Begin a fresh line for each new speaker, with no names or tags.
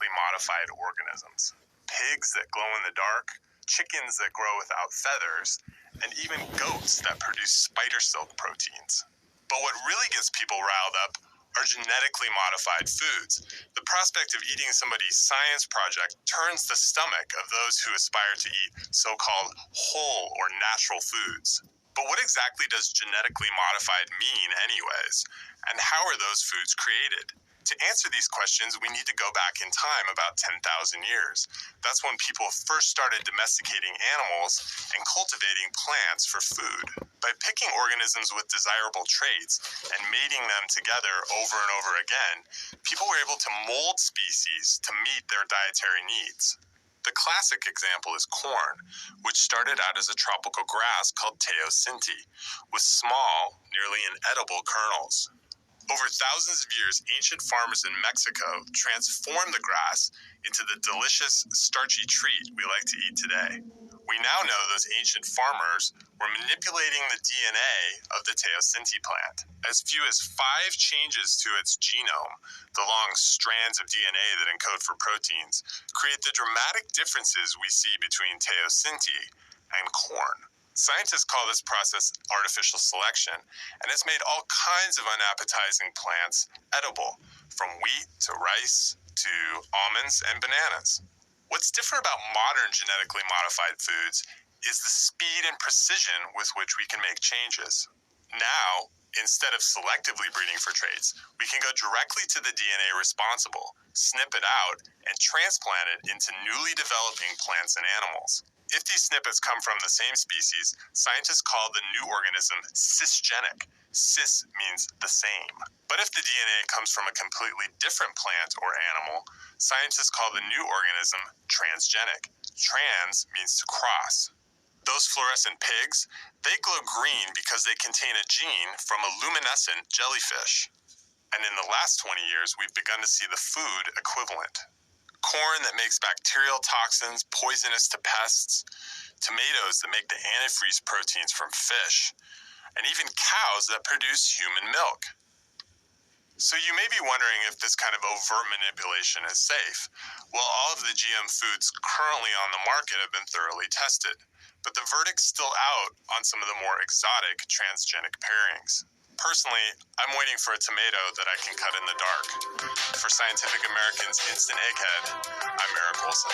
genetically modified organisms. Pigs that glow in the dark, chickens that grow without feathers, and even goats that produce spider silk proteins. But what really gets people riled up are genetically modified foods. The prospect of eating somebody's science project turns the stomach of those who aspire to eat so-called whole or natural foods. But what exactly does genetically modified mean anyways? And how are those foods created? To answer these questions, we need to go back in time about 10,000 years. That's when people first started domesticating animals and cultivating plants for food. By picking organisms with desirable traits and mating them together over and over again, people were able to mold species to meet their dietary needs. The classic example is corn, which started out as a tropical grass called teosinte, with small, nearly inedible kernels. Over thousands of years, ancient farmers in Mexico transformed the grass into the delicious, starchy treat we like to eat today. We now know those ancient farmers were manipulating the DNA of the teosinte plant. As few as 5 changes to its genome, the long strands of DNA that encode for proteins, create the dramatic differences we see between teosinte and corn. Scientists call this process artificial selection, and it's made all kinds of unappetizing plants edible, from wheat to rice to almonds and bananas. What's different about modern genetically modified foods is the speed and precision with which we can make changes. Now, instead of selectively breeding for traits, we can go directly to the DNA responsible, snip it out, and transplant it into newly developing plants and animals. If these snippets come from the same species, scientists call the new organism cisgenic. Cis means the same. But if the DNA comes from a completely different plant or animal, scientists call the new organism transgenic. Trans means to cross. Those fluorescent pigs, they glow green because they contain a gene from a luminescent jellyfish. And in the last 20 years, we've begun to see the food equivalent. Corn that makes bacterial toxins poisonous to pests, tomatoes that make the antifreeze proteins from fish, and even cows that produce human milk. So you may be wondering if this kind of overt manipulation is safe. Well, all of the GM foods currently on the market have been thoroughly tested, but the verdict's still out on some of the more exotic transgenic pairings. Personally, I'm waiting for a tomato that I can cut in the dark. For Scientific American's Instant Egghead, I'm Eric Olson.